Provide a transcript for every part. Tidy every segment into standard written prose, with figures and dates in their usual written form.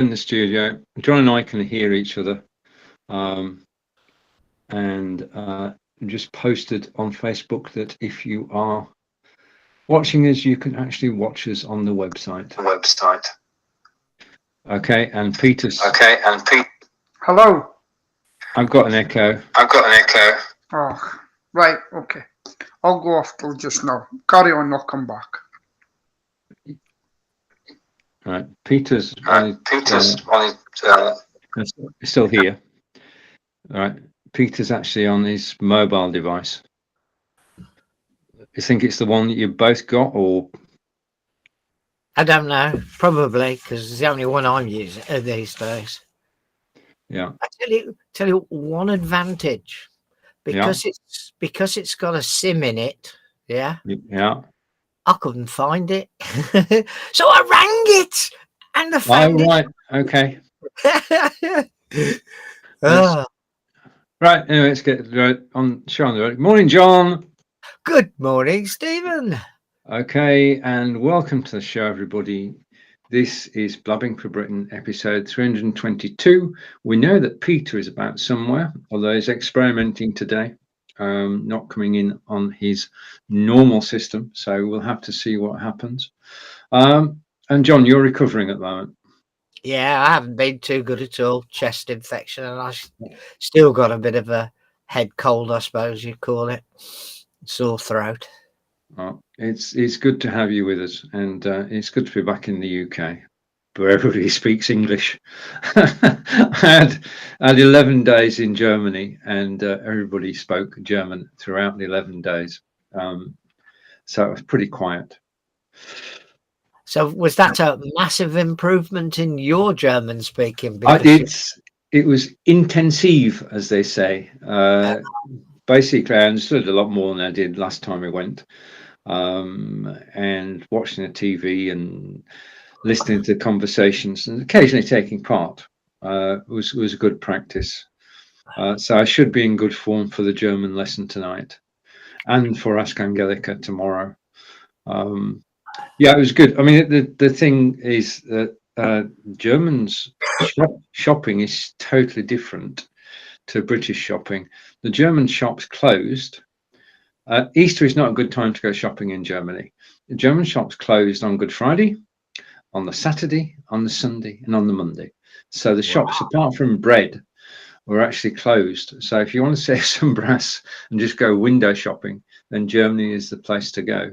in the studio. John and I can hear each other, and just posted on Facebook that if you are watching us, you can actually watch us on the website. Okay, and Peter's. Hello. I've got an echo. Oh, right. Okay. I'll go off till just now. Carry on. I'll come back. Right, Peter's still here. All right, Peter's actually on his mobile device. You think it's the one that you both got, or? I don't know. Probably, because it's the only one I'm using these days. Yeah. I tell you one advantage, because it's got a SIM in it. Yeah. Yeah. I couldn't find it, so I rang it, and I found it. Right. Okay. Right. Anyway, let's get on Sean. Good morning, John. Good morning, Stephen. Okay, and welcome to the show, everybody. This is Blabbing for Britain, episode 322. We know that Peter is about somewhere, although he's experimenting today, not coming in on his normal system. So we'll have to see what happens. And John, you're recovering at the moment. Yeah, I haven't been too good at all. Chest infection, and I still got a bit of a head cold, I suppose you'd call it. Sore throat. Oh, it's good to have you with us, and it's good to be back in the UK, where everybody speaks English. I had 11 days in Germany, and everybody spoke German throughout the 11 days. So it was pretty quiet. So was that a massive improvement in your German speaking? It was intensive, as they say. Basically, I understood a lot more than I did last time I went. And watching the TV and listening to conversations and occasionally taking part was a good practice. So I should be in good form for the German lesson tonight and for Ask Angelica tomorrow. Yeah, it was good. I mean, the thing is that Germans shopping is totally different to British shopping. The German shops closed. Easter is not a good time to go shopping in Germany. The German shops closed on Good Friday, on the Saturday, on the Sunday, and on the Monday. So the shops, apart from bread, were actually closed. So if you want to save some brass and just go window shopping, then Germany is the place to go.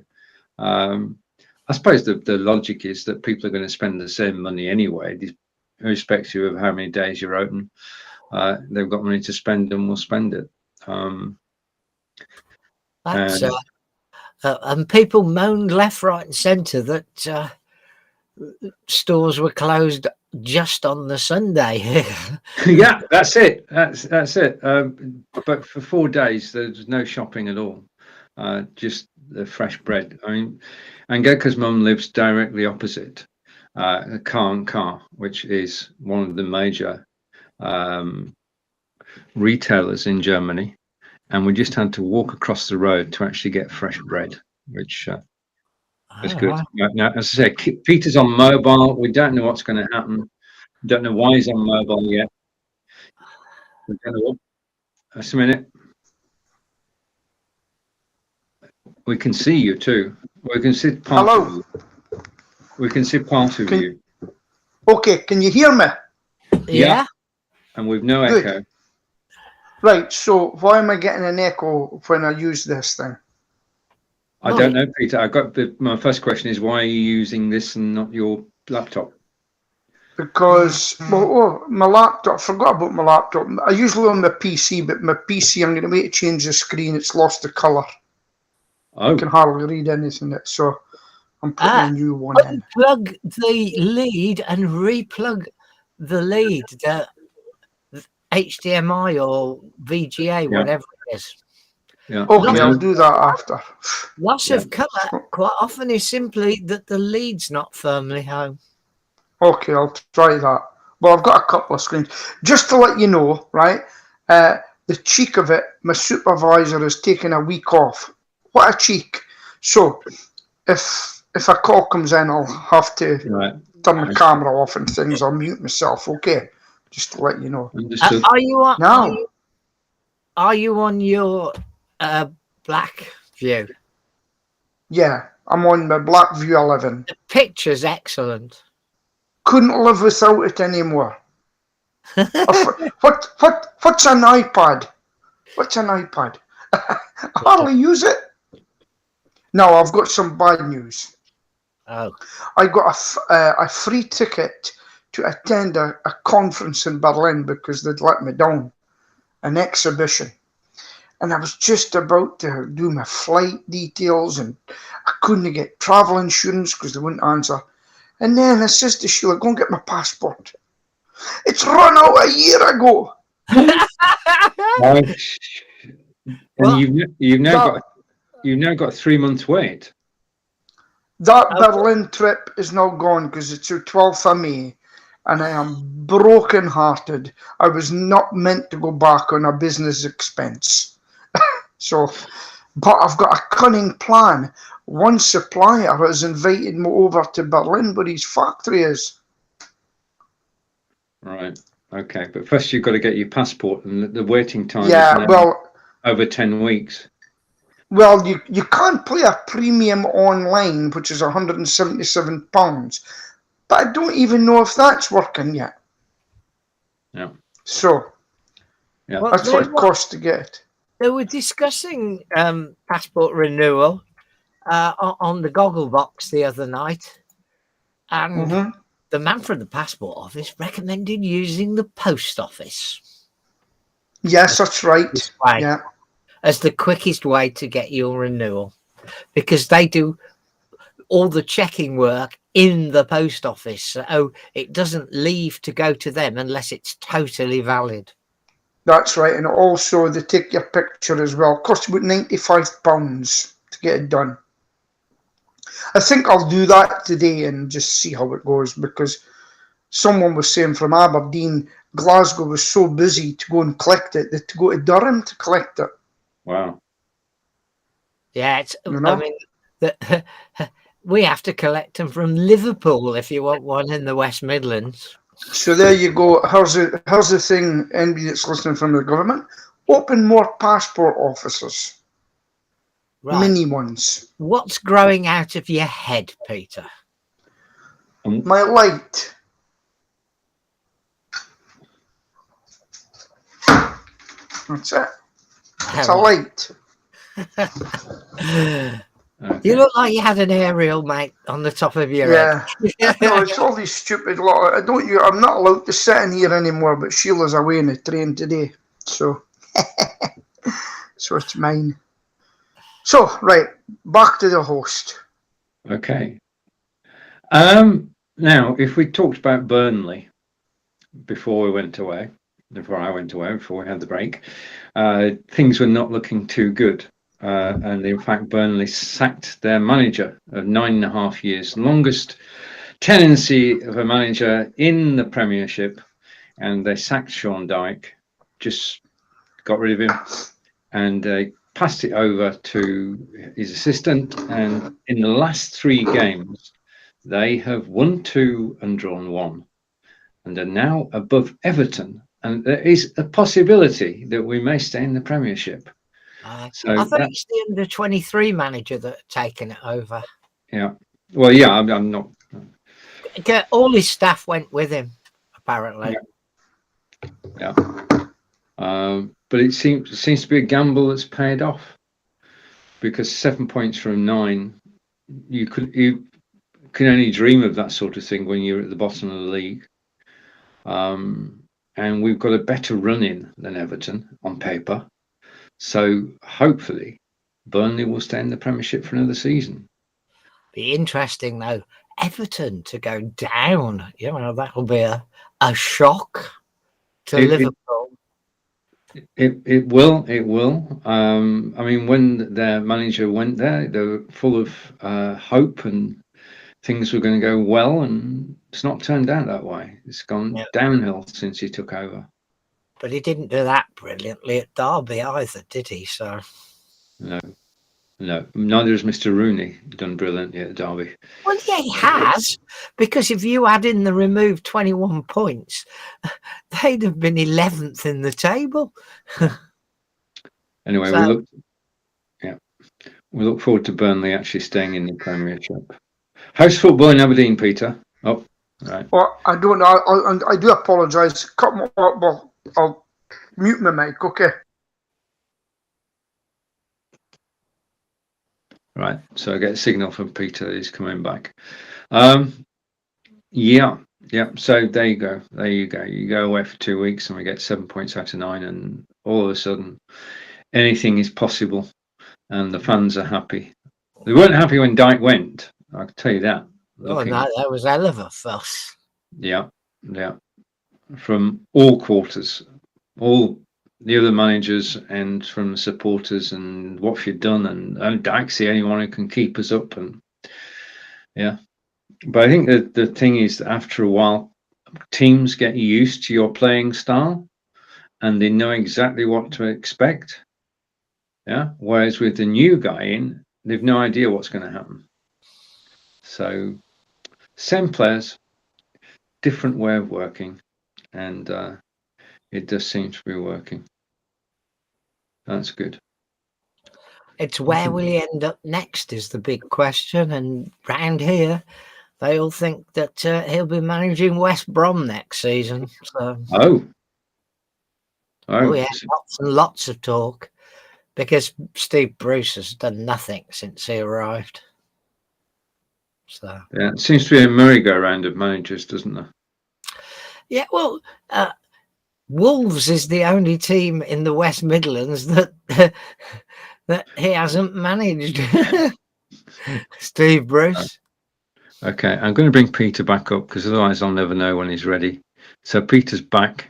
I suppose the logic is that people are going to spend the same money anyway, irrespective of how many days you're open. They've got money to spend and will spend it. And people moaned left, right, and centre that stores were closed just on the Sunday. Yeah, that's it. That's it. But for 4 days, there's no shopping at all. Just the fresh bread. I mean, Angelica's mum lives directly opposite Car, which is one of the major retailers in Germany. And we just had to walk across the road to actually get fresh bread, which was good. Now, as I say, Peter's on mobile. We don't know what's going to happen. We don't know why he's on mobile yet. We don't know what. Just a minute. We can see you too. We can see part of you. We can see part of you. Okay, can you hear me? Yeah. And we've no echo. Right, so why am I getting an echo when I use this thing? I don't know, Peter. My first question is, why are you using this and not your laptop? Because, my laptop, I forgot about my laptop. I usually on my PC, but my PC, I'm going to wait to change the screen. It's lost the colour. I can hardly read anything, so I'm putting a new one in. Unplug the lead and replug the lead. HDMI or VGA, whatever it is. Yeah. Okay, I'll do that after. Loss of colour quite often is simply that the lead's not firmly home. Okay, I'll try that. Well, I've got a couple of screens. Just to let you know, right, the cheek of it, my supervisor has taken a week off. What a cheek. So, if a call comes in, I'll have to turn the camera off and things. I'll mute myself. Okay, just to let you know. Understood. Are you on? No. Are you on your black view? Yeah, I'm on my Blackview 11. The picture's excellent. Couldn't live without it anymore. What's an iPad? What's an iPad? I hardly use it. No, I've got some bad news. Oh. I got a free ticket to attend a conference in Berlin because they'd let me down, an exhibition. And I was just about to do my flight details, and I couldn't get travel insurance because they wouldn't answer. And then I says to Sheila, go and get my passport. It's run out a year ago. And you've now got 3 months wait. That Berlin trip is now gone because it's the 12th of May, and I am broken-hearted. I was not meant to go back on a business expense. So, but I've got a cunning plan. One supplier has invited me over to Berlin where his factory is. Right. Okay. But first you've got to get your passport, and the waiting time is now over 10 weeks. Well, you can't pay a premium online, which is £177, but I don't even know if that's working yet. Yeah. So, that's what it costs to get it. They were discussing passport renewal on the goggle box the other night, and the man from the passport office recommended using the post office. Yes, that's right. Yeah. As the quickest way to get your renewal, because they do all the checking work in the post office, so it doesn't leave to go to them unless it's totally valid. That's right, and also they take your picture as well. It costs about £95 to get it done. I think I'll do that today and just see how it goes, because someone was saying from Aberdeen, Glasgow was so busy to go and collect it that to go to Durham to collect it. Wow. Yeah, I mean, we have to collect them from Liverpool if you want one in the West Midlands. So there you go. Here's the thing, anybody that's listening from the government, open more passport offices. Right. Mini ones. What's growing out of your head, Peter? My light. That's it. It's a light. You look like you had an aerial, mate, on the top of your head. No, it's all these stupid lot. I'm not allowed to sit in here anymore, but Sheila's away in the train today, so so it's mine. So right, back to the host. Okay. Now, if we talked about Burnley before I went away, before we had the break, things were not looking too good. And in fact, Burnley sacked their manager of 9.5 years, longest tenancy of a manager in the Premiership. And they sacked Sean Dyche, just got rid of him, and they passed it over to his assistant. And in the last 3 games, they have won 2 and drawn 1, and are now above Everton. And there is a possibility that we may stay in the Premiership. So I thought it's the under-23 manager that had taken it over. Yeah. Well, yeah, I'm not. All his staff went with him, apparently. Yeah. But it seems to be a gamble that's paid off, because 7 points from 9, you can only dream of that sort of thing when you're at the bottom of the league. And we've got a better run-in than Everton on paper. So hopefully Burnley will stay in the Premiership for another season. Be interesting though, Everton to go down. You know, that'll be a shock to Liverpool. It will. I mean, when their manager went there, they were full of hope and things were going to go well, and it's not turned out that way. It's gone downhill since he took over. But he didn't do that brilliantly at Derby either, did he? So no. No, neither has Mr. Rooney done brilliantly at Derby. Well, yeah, he has, because if you add in the removed 21 points, they'd have been 11th in the table. Anyway, So- we look forward to Burnley actually staying in the Premiership. How's football in Aberdeen, Peter? Oh, right. Well, I don't know. I do apologise. Cut my, well, I'll mute my mic, okay? Right, so I get a signal from Peter. He's coming back. Yeah. So there you go. You go away for 2 weeks, and we get 7 points out of 9, and all of a sudden, anything is possible, and the fans are happy. They weren't happy when Dyke went. I can tell you that. Oh, no, that was hell of a fuss. Yeah. From all quarters, all the other managers, and from the supporters, and what have you done? And Dyke's the only one who can keep us up, and yeah. But I think that the thing is that after a while, teams get used to your playing style, and they know exactly what to expect. Yeah. Whereas with the new guy in, they've no idea what's going to happen. So, same players, different way of working, and it does seem to be working. That's good. It's where will he end up next is the big question. And round here, they all think that he'll be managing West Brom next season. So, Oh, yeah, lots and lots of talk, because Steve Bruce has done nothing since he arrived. So yeah, it seems to be a merry-go-round of managers, doesn't there? Yeah, well, Wolves is the only team in the West Midlands that that he hasn't managed. Steve Bruce. Okay, I'm going to bring Peter back up, because otherwise I'll never know when he's ready. So Peter's back.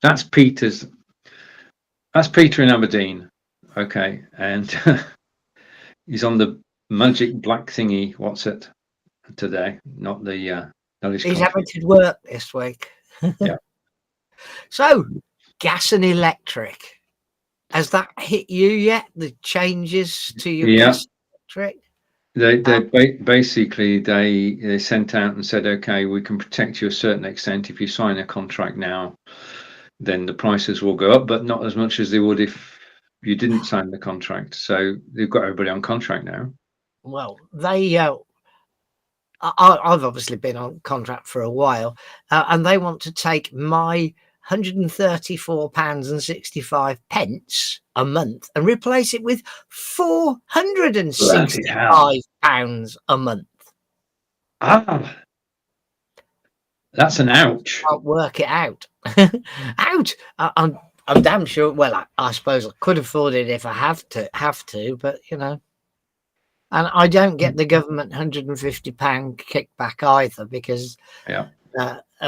That's Peter in Aberdeen. Okay, and he's on the magic black thingy. What's it today? Not the. He's having to work this week. Yeah. So, gas and electric. Has that hit you yet? The changes to your gas and electric? They basically they sent out and said, okay, we can protect you a certain extent. If you sign a contract now, then the prices will go up, but not as much as they would if you didn't sign the contract. So they've got everybody on contract now. Well, they I've obviously been on contract for a while, and they want to take my £134.65 a month and replace it with £465 a month. Ah, that's an ouch. I'll work it out. Out. I'm damn sure. Well, I suppose I could afford it if I have to, but you know. And I don't get the government £150 kickback either, because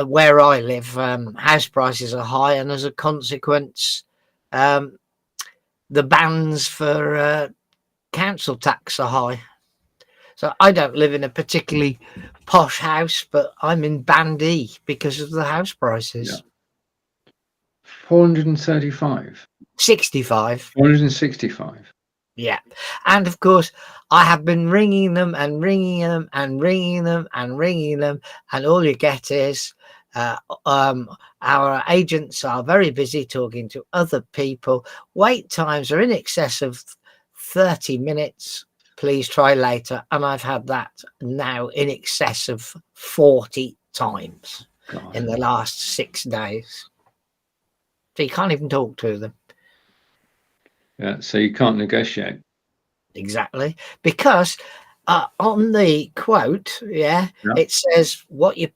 where I live, house prices are high, and as a consequence, the bands for council tax are high. So I don't live in a particularly posh house, but I'm in Band E because of the house prices. 435. 65. 465. Yeah. And of course, I have been ringing them and ringing them and ringing them and ringing them, and all you get is our agents are very busy talking to other people. Wait times are in excess of 30 minutes. Please try later. And I've had that now in excess of 40 times in the last 6 days. So you can't even talk to them. Yeah, so you can't negotiate. Exactly, because on the quote, it says what your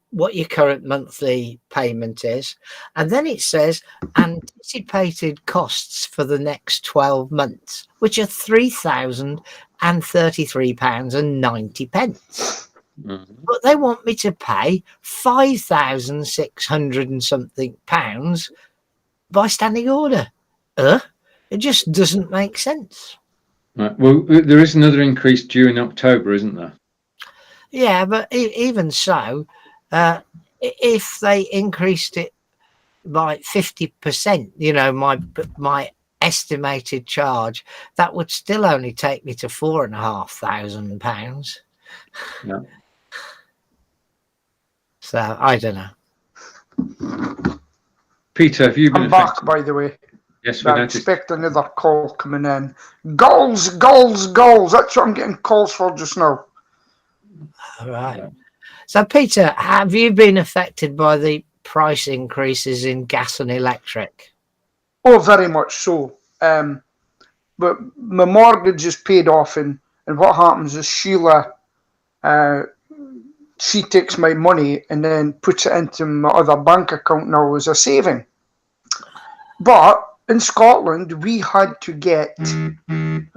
current monthly payment is, and then it says anticipated costs for the next 12 months, which are £3,033.90. But they want me to pay £5,600 and something pounds by standing order. It just doesn't make sense. Right. Well, there is another increase due in October, isn't there? Yeah, but even so, if they increased it by 50%, you know, my estimated charge, that would still only take me to £4,500. Yeah. So I don't know. Peter, have you been I'm back, affected? by the way. Yes, we I noticed. expect another call coming in. Goals, goals, goals. That's what I'm getting calls for just now. All right. So, Peter, have you been affected by the price increases in gas and electric? Oh, very much so. But my mortgage is paid off, and what happens is Sheila, she takes my money and then puts it into my other bank account now as a saving. But in Scotland, we had to get. Here we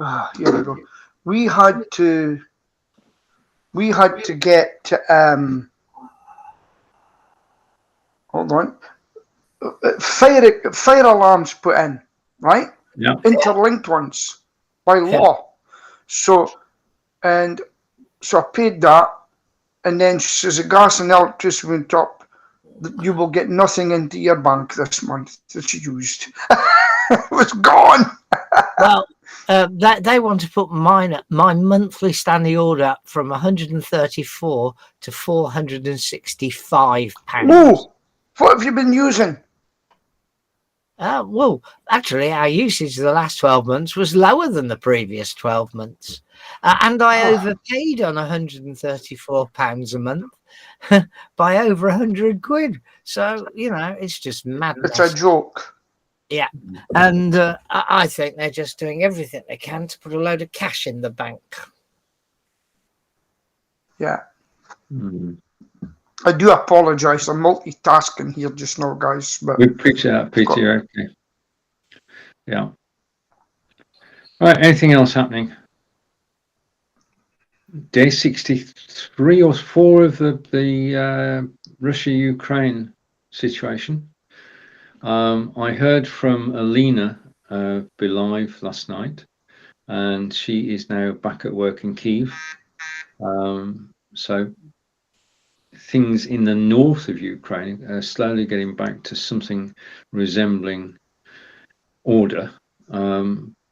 go. We had to get. Hold on. Fire alarms put in, right? Yeah. Interlinked ones by law. So I paid that, and then she says the gas and electricity went up. You will get nothing into your bank this month that you used. It was gone. Well, they want to put my monthly standing order up from 134 to 465 pounds. Whoa! What have you been using? Well, actually, our usage of the last 12 months was lower than the previous 12 months. And I overpaid on £134 a month by over 100 quid. So, it's just madness. It's a joke. Yeah. And I think they're just doing everything they can to put a load of cash in the bank. Yeah. Mm. I do apologise. I'm multitasking here just now, guys. But We appreciate that, Peter. Okay. Yeah. All right. Anything else happening? Day 63 or 4 of the Russia-Ukraine situation. I heard from Alina be live last night, and she is now back at work in Kyiv. So things in the north of Ukraine are slowly getting back to something resembling order.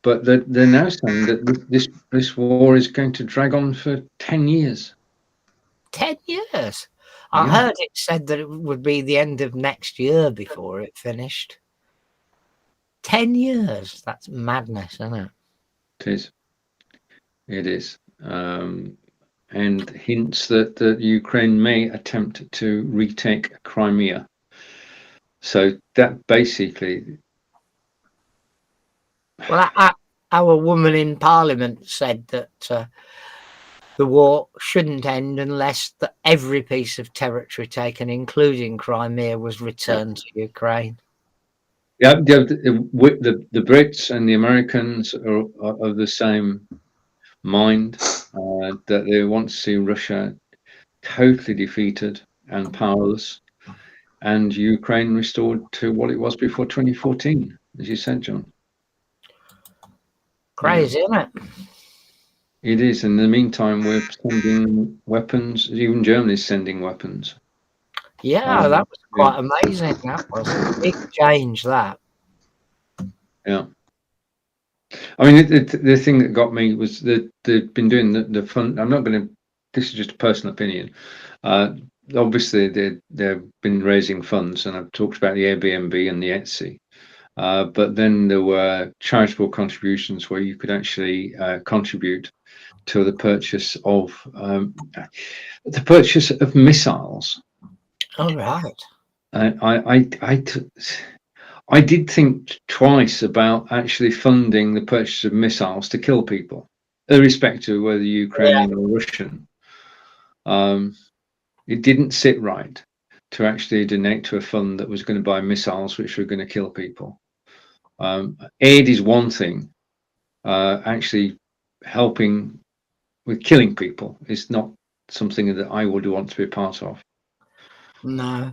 But they're now saying that this war is going to drag on for 10 years. 10 years? I heard it said that it would be the end of next year before it finished. 10 years? That's madness, isn't it? It is. It is. And hints that Ukraine may attempt to retake Crimea. So that basically... Well, our woman in Parliament said that the war shouldn't end unless every piece of territory taken, including Crimea, was returned to Ukraine. Yeah, the Brits and the Americans are of the same mind, that they want to see Russia totally defeated and powerless, and Ukraine restored to what it was before 2014, as you said, John. Crazy, isn't it? It is. In the meantime, we're sending weapons. Even Germany's sending weapons. Yeah, that was quite amazing. That was a big change, that. Yeah. I mean, the thing that got me was that they've been doing the fund. I'm not going to. This is just a personal opinion. Obviously, they've been raising funds, and I've talked about the Airbnb and the Etsy. But then there were charitable contributions where you could actually contribute to the purchase of missiles. Oh, right. I did think twice about actually funding the purchase of missiles to kill people, irrespective of whether Ukrainian or Russian. It didn't sit right to actually donate to a fund that was going to buy missiles which were going to kill people. Aid is one thing. Actually helping with killing people is not something that I would want to be part of. No.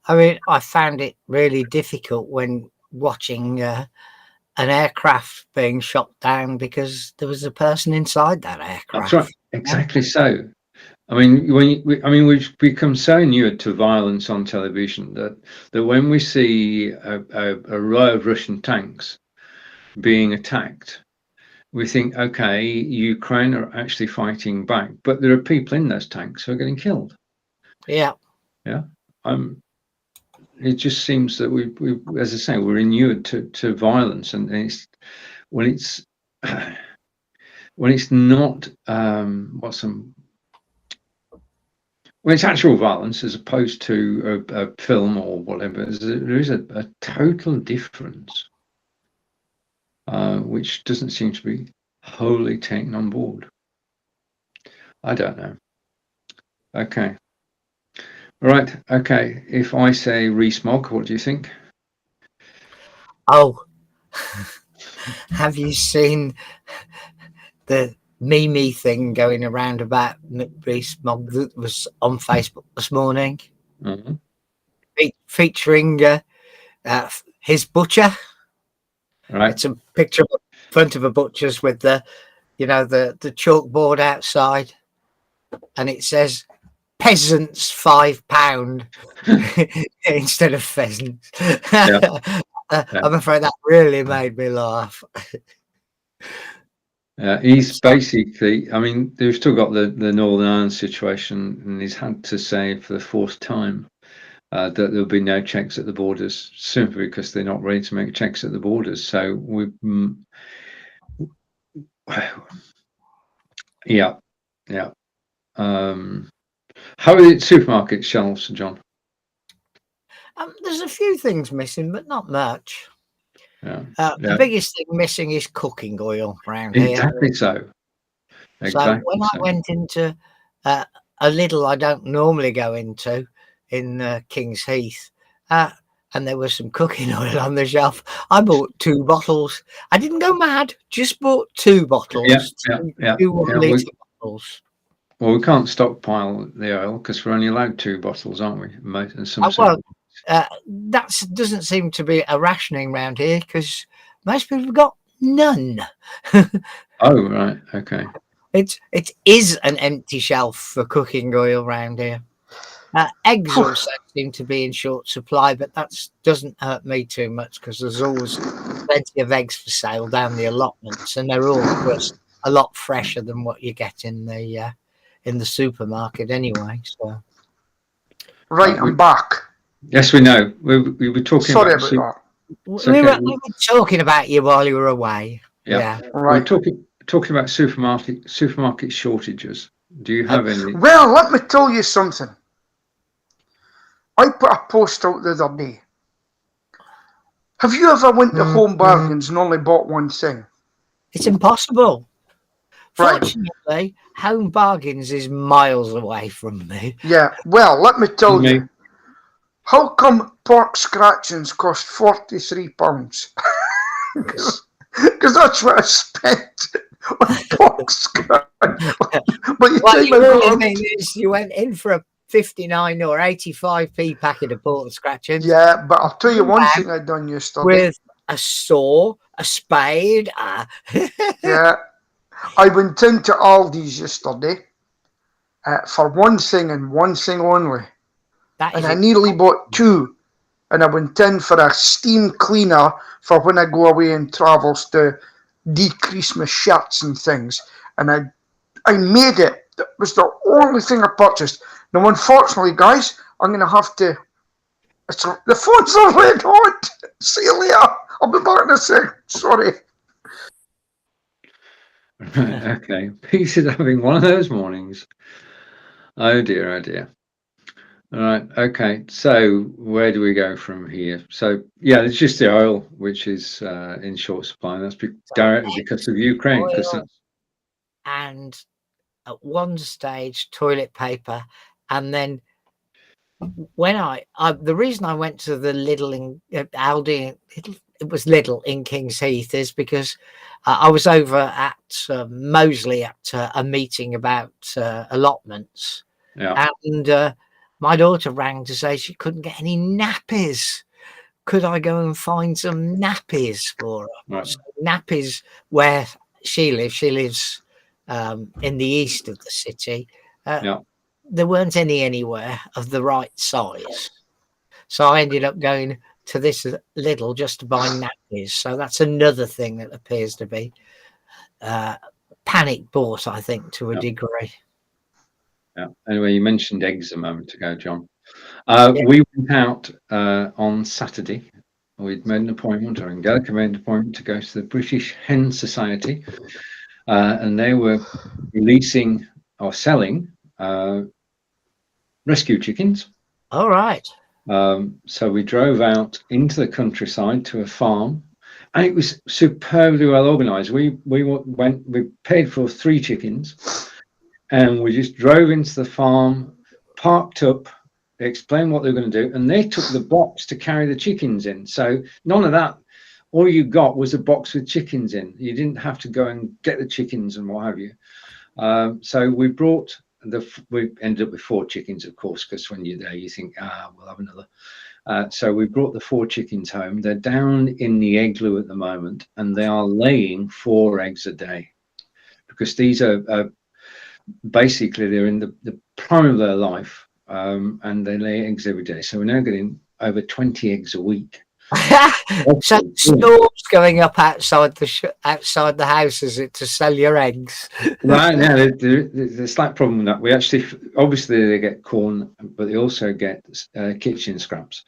I mean, I found it really difficult when watching an aircraft being shot down because there was a person inside that aircraft. That's right. Exactly so. I mean, we've become so inured to violence on television that when we see a row of Russian tanks, being attacked, we think, okay, Ukraine are actually fighting back, but there are people in those tanks who are getting killed. Yeah. It just seems that we, as I say, we're inured to violence, and it's when it's not when it's actual violence as opposed to a film or whatever. There is a total difference, which doesn't seem to be wholly taken on board. I don't know. Okay. Right. Okay. If I say Rees-Mogg, what do you think? Oh, have you seen the Mimi thing going around about Rees-Mogg that was on Facebook this morning? Mm-hmm. Featuring his butcher. Right. It's a picture in front of a butcher's with the chalkboard outside, and it says peasants £5 instead of pheasants. Yeah. I'm afraid that really made me laugh. He's basically, I mean, they've still got the Northern Ireland situation, and he's had to say for the fourth time that there'll be no checks at the borders, simply because they're not ready to make checks at the borders. So yeah. How are the supermarket shelves, John? There's a few things missing, but not much. Yeah. The biggest thing missing is cooking oil around here. Exactly so. So when I went into a Lidl I don't normally go into in King's Heath, and there was some cooking oil on the shelf, I bought 2 bottles. I didn't go mad, just bought 2 bottles. Two 1 litre bottles. Well, we can't stockpile the oil because we're only allowed 2 bottles, aren't we? That doesn't seem to be a rationing around here because most people have got none. Oh, right. Okay. It is an empty shelf for cooking oil around here. Eggs also seem to be in short supply, but that doesn't hurt me too much because there's always plenty of eggs for sale down the allotments, and they're all a lot fresher than what you get in the supermarket anyway. So, right, I'm back. Yes, we know. We were talking. Sorry about that. We were talking about you while you were away. Yeah. Right. We're talking about supermarket shortages. Do you have any? Well, let me tell you something. I put a post out the other day. Have you ever went to Home Bargains and only bought one thing? It's impossible. Right. Fortunately, Home Bargains is miles away from me. Yeah, well, let me tell you. How come pork scratchings cost £43? Because that's what I spent on pork scratchings. But what you really mean is you went in for a 59 or 85p packet of pork scratchings. Yeah, but I'll tell you one thing I done yesterday. With a saw, a spade. Yeah. I went into Aldi's yesterday for one thing and one thing only. And I nearly bought 2. And I went in for a steam cleaner for when I go away and travels to decrease my shirts and things. And I made it. That was the only thing I purchased. Now, unfortunately, guys, I'm going to have to... The phone's are red hot. See you later. I'll be back in a sec. Sorry. Okay. Peace is having one of those mornings. Oh, dear. Oh, dear. All right. Okay. So where do we go from here? So yeah, it's just the oil which is in short supply. And that's directly because of Ukraine. And at one stage, toilet paper, and then when the reason I went to the Lidl in Aldi, it was Lidl in King's Heath, is because I was over at Moseley at a meeting about allotments, and my daughter rang to say she couldn't get any nappies. Could I go and find some nappies for her? Right. So nappies where she lives in the east of the city. There weren't any anywhere of the right size. So I ended up going to this little just to buy nappies. So that's another thing that appears to be panic bought, I think, to a degree. Yeah. Anyway, you mentioned eggs a moment ago, John. We went out on Saturday. We'd made an appointment, or Angelica made an appointment to go to the British Hen Society, and they were releasing or selling rescue chickens. All right. So we drove out into the countryside to a farm, and it was superbly well organised. We paid for 3 chickens, and we just drove into the farm, parked up. They explained what they were going to do, and they took the box to carry the chickens in. So none of that. All you got was a box with chickens in. You didn't have to go and get the chickens and what have you. So we ended up with 4 chickens, of course, because when you're there, you think, we'll have another. So we brought the 4 chickens home. They're down in the igloo at the moment, and they are laying 4 eggs a day, because these are basically, they're in the prime of their life, and they lay eggs every day. So we're now getting over 20 eggs a week. So storms going up outside the house, is it, to sell your eggs? Right now, there's a slight problem with that. We actually, obviously, they get corn, but they also get kitchen scraps.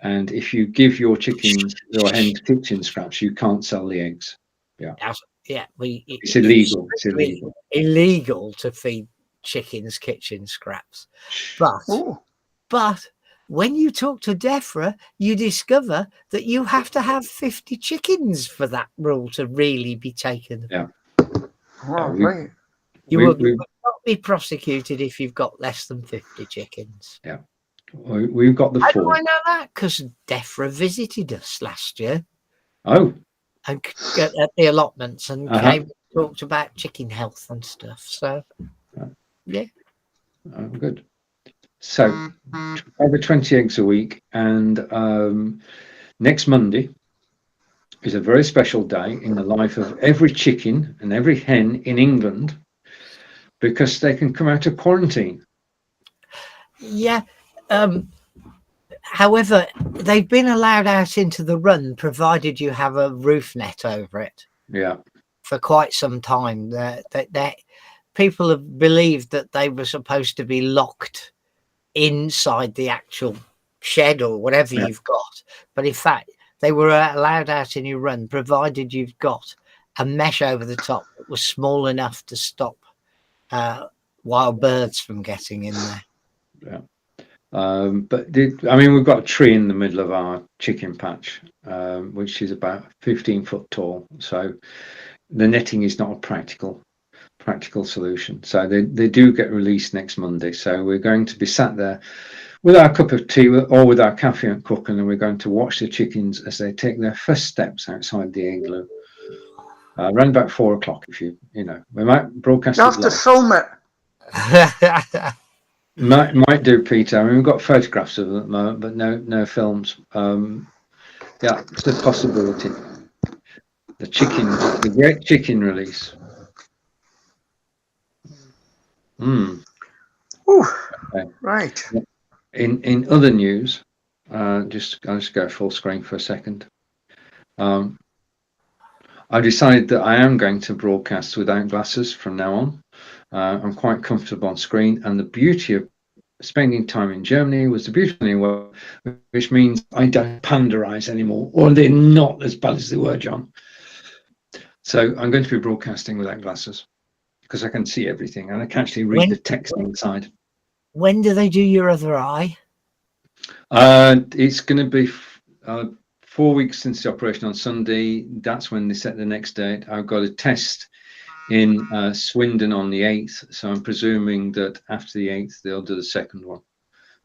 And if you give your chickens or hens kitchen scraps, you can't sell the eggs. Yeah, it's illegal. It's illegal. Illegal to feed chickens kitchen scraps, but when you talk to DEFRA, you discover that you have to have 50 chickens for that rule to really be taken. Yeah. Right. You will not be prosecuted if you've got less than 50 chickens. Yeah. We've got the 4. How do I know that? Because DEFRA visited us last year. Oh. And at the allotments and came and talked about chicken health and stuff. So, yeah. Oh, good. So over 20 eggs a week, and next Monday is a very special day in the life of every chicken and every hen in England, because they can come out of quarantine. Yeah. However, they've been allowed out into the run, provided you have a roof net over it. Yeah. For quite some time, that people have believed that they were supposed to be locked inside the actual shed or whatever you've got, but in fact they were allowed out in your run, provided you've got a mesh over the top that was small enough to stop wild birds from getting in there. But we've got a tree in the middle of our chicken patch, which is about 15 foot tall, so the netting is not a practical solution. So they do get released next Monday. So we're going to be sat there with our cup of tea or with our coffee and cooking, and we're going to watch the chickens as they take their first steps outside the igloo. Around about 4 o'clock, if you know, we might broadcast. You have to film it. might do, Peter. We've got photographs of them at the moment, but no films. Yeah, it's a possibility. The great chicken release. Okay. Right. In other news, I'll just go full screen for a second. I decided that I am going to broadcast without glasses from now on. I'm quite comfortable on screen, and the beauty of spending time in Germany was the beauty of it, which means I don't panderize anymore, or they're not as bad as they were, John. So I'm going to be broadcasting without glasses, because I can see everything and I can actually read the text inside. When do they do your other eye? It's going to be 4 weeks since the operation on Sunday. That's when they set the next date. I've got a test in Swindon on the 8th, so I'm presuming that after the 8th they'll do the second one.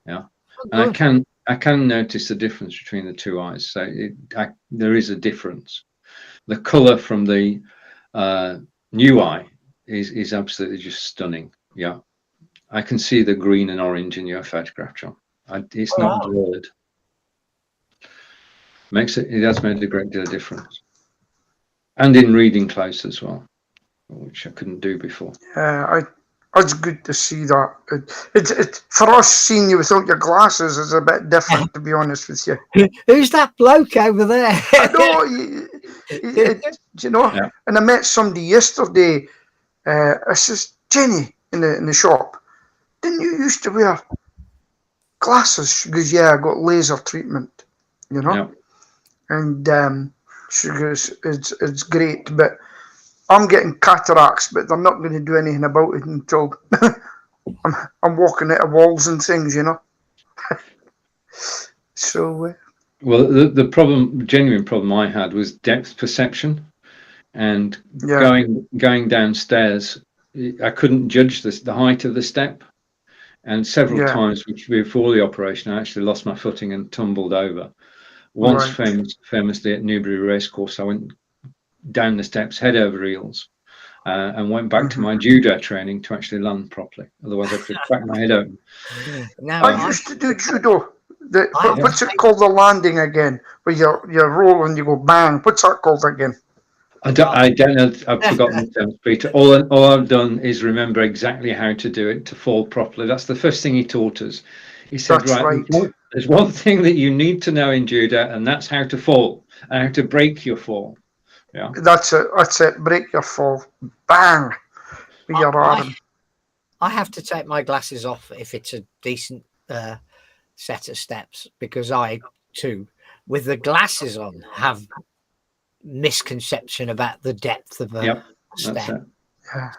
Yeah, and I can notice the difference between the 2 eyes. So there is a difference. The colour from the new eye is absolutely just stunning. Yeah, I can see the green and orange in your photograph, John. It's not blurred. It has made a great deal of difference, and in reading close as well, which I couldn't do before. Yeah, It's good to see that. It's for us, seeing you without your glasses is a bit different, to be honest with you. Who's that bloke over there? I know, you know. Yeah. And I met somebody yesterday. I says, Jenny, in the shop, didn't you used to wear glasses? She goes, yeah, I got laser treatment, you know. Yeah. And she goes, it's great, but I'm getting cataracts, but they're not going to do anything about it until I'm walking out of walls and things, you know. So. Well, the genuine problem I had was depth perception, and going downstairs, I couldn't judge the height of the step, and several times before the operation, I actually lost my footing and tumbled over. Once, famously at Newbury Racecourse, I went down the steps head over heels, and went back to my judo training to actually land properly. Otherwise, I could crack my head open. I used to do judo. What's it called? The landing again, where you roll and you go bang. What's that called again? I don't know. I've forgotten the terms, Peter. All I've done is remember exactly how to do it to fall properly. That's the first thing he taught us. He said, there's one thing that you need to know in judo, and that's how to fall and how to break your fall. Yeah, that's it. Break your fall, bang. With your arm. I have to take my glasses off if it's a decent set of steps, because I too, with the glasses on, have misconception about the depth of a step.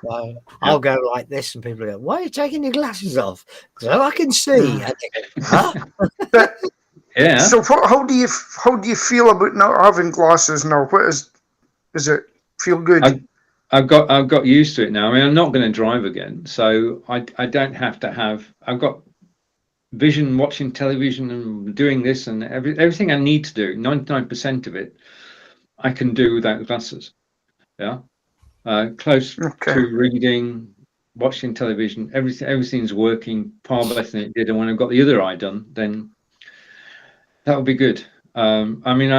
So I'll go like this, and people go, "Why are you taking your glasses off?" So I can see. Yeah. So how do you feel about not having glasses now? What is it feel good? I've got used to it now. I mean, I'm not going to drive again, so I don't have to have. I've got vision, watching television and doing this and everything I need to do. 99% of it I can do without glasses. Yeah, close to reading, watching television. Everything's working far better than it did. And when I've got the other eye done, then that would be good. I mean,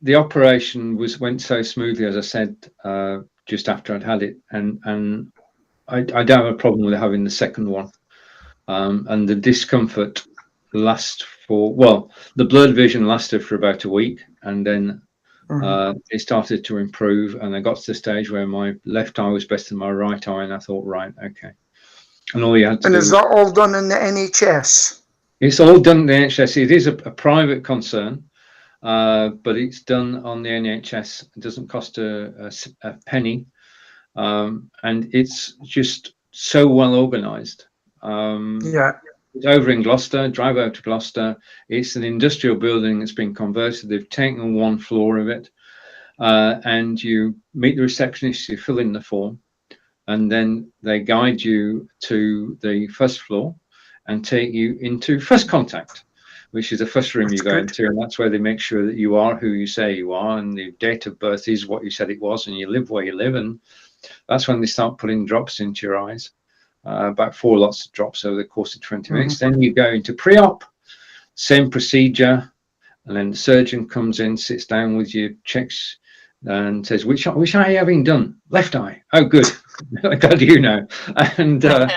the operation went so smoothly, as I said, just after I'd had it, and I don't have a problem with having the second one. And the discomfort lasts the blurred vision lasted for about a week, and then it started to improve, and I got to the stage where my left eye was better than my right eye, and I thought, right, okay. And all you had to do. And is that all done in the NHS? It's all done in the NHS. It is a private concern, but it's done on the NHS. It doesn't cost a penny, and it's just so well organised. It's over in Gloucester. Drive over to Gloucester. It's an industrial building that's been converted. They've taken one floor of it, and you meet the receptionist. You fill in the form, and then they guide you to the first floor and take you into first contact, which is the first room you go into, and that's where they make sure that you are who you say you are, and the date of birth is what you said it was, and you live where you live, and that's when they start putting drops into your eyes. About 4 lots of drops over the course of 20 minutes. Then you go into pre-op, same procedure, and then the surgeon comes in, sits down with you, checks, and says, which eye are you having done? Left eye. Oh, good. Glad you know. And then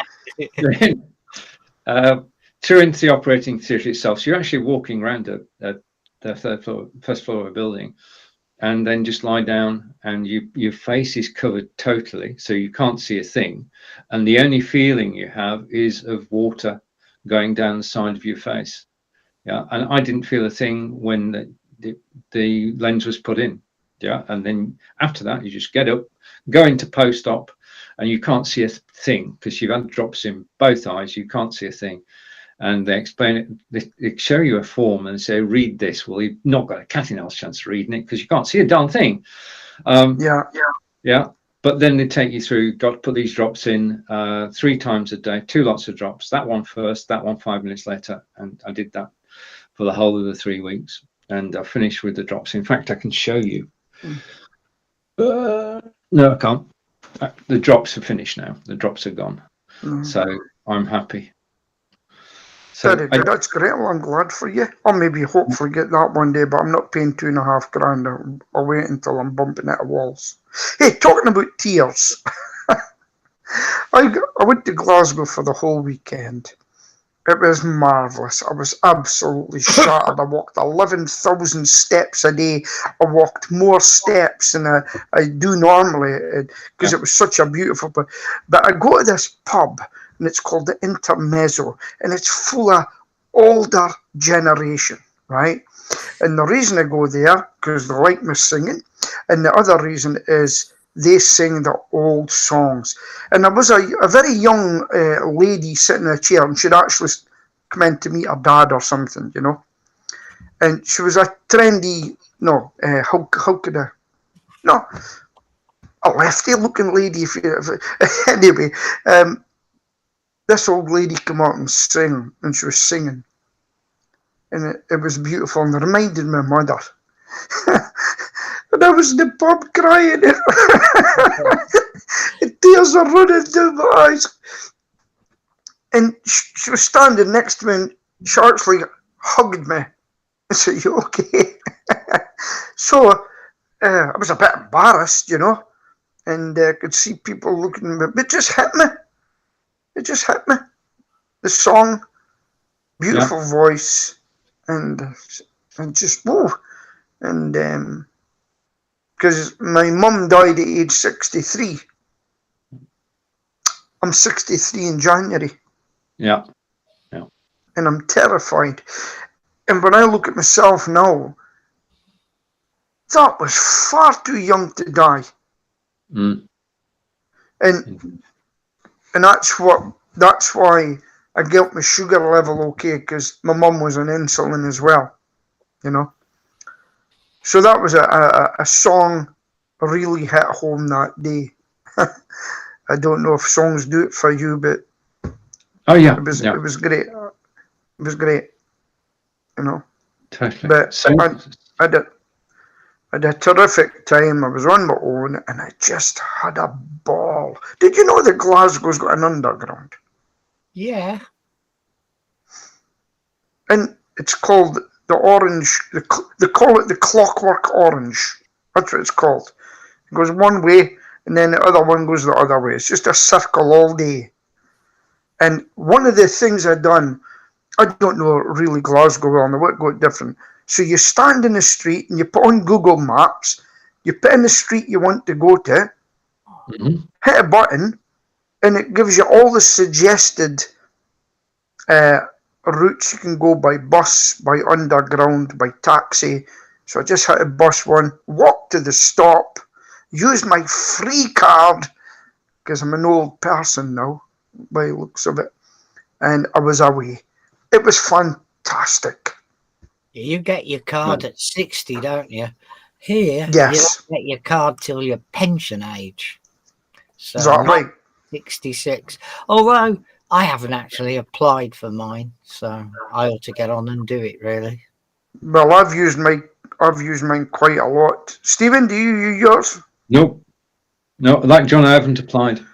through into the operating theatre itself. So you're actually walking around the first floor of a building, and then just lie down, and your face is covered totally, so you can't see a thing, and the only feeling you have is of water going down the side of your face. Yeah, and I didn't feel a thing when the lens was put in. Yeah, and then after that you just get up, go into post-op, and you can't see a thing because you've had drops in both eyes. You can't see a thing. And they explain it, they show you a form and say, read this. Well, you've not got a cat in hell's chance of reading it because you can't see a darn thing. Yeah. But then they take you through, got to put these drops in 3 times a day, 2 lots of drops, that one first, that one 5 minutes later. And I did that for the whole of the 3 weeks. And I finished with the drops. In fact, I can show you. No, I can't. The drops are finished now. The drops are gone. So I'm happy. So that's great. Well, I'm glad for you. I'll maybe hopefully get that one day, but I'm not paying $2,500. I'll wait until I'm bumping out of walls. Hey, talking about tears. I went to Glasgow for the whole weekend. It was marvellous. I was absolutely shattered. I walked 11,000 steps a day. I walked more steps than I do normally because it was such a beautiful place. But I go to this pub and it's called the Intermezzo and it's full of older generation, right? And the reason I go there, because they like me singing, and the other reason is they sing the old songs. And there was a very young lady sitting in a chair, and she'd actually come in to meet her dad or something, you know. And she was a trendy, how could I? No, a lefty-looking lady. Anyway, this old lady came out and sang, and she was singing. And it was beautiful, and it reminded me of my mother. And I was in the pub crying. And tears are running down my eyes. And she was standing next to me and she actually hugged me. I said, "You okay?" So I was a bit embarrassed, you know, and I could see people looking at me. But it just hit me. It just hit me. The song, beautiful voice. And just whoa, and because my mum died at age 63. I'm 63 in January. Yeah. And I'm terrified. And when I look at myself now, that was far too young to die. Mm. And that's why I get my sugar level okay, because my mum was on insulin as well, you know. So that was a song really hit home that day. I don't know if songs do it for you, but it was great. It was great, you know. Totally. But I had a terrific time. I was on my own, and I just had a ball. Did you know that Glasgow's got an underground? Yeah. And it's called the Orange. They call it the Clockwork Orange. That's what it's called. It goes one way, and then the other one goes the other way. It's just a circle all day. And one of the things I've done, I don't know really Glasgow well, and I would go different. So you stand in the street and you put on Google Maps, you put in the street you want to go to, hit a button, and it gives you all the suggested routes you can go by bus, by underground, by taxi. So I just hit a bus one, walked to the stop, used my free card, because I'm an old person now, by the looks of it, and I was away. It was fantastic. You get your card at 60, don't you? Here, yes. You don't get your card till your pension age. So is that right? 66. Although I haven't actually applied for mine, so I ought to get on and do it, really. Well, I've used mine quite a lot. Stephen, do you use yours? Nope. No, like John, I haven't applied.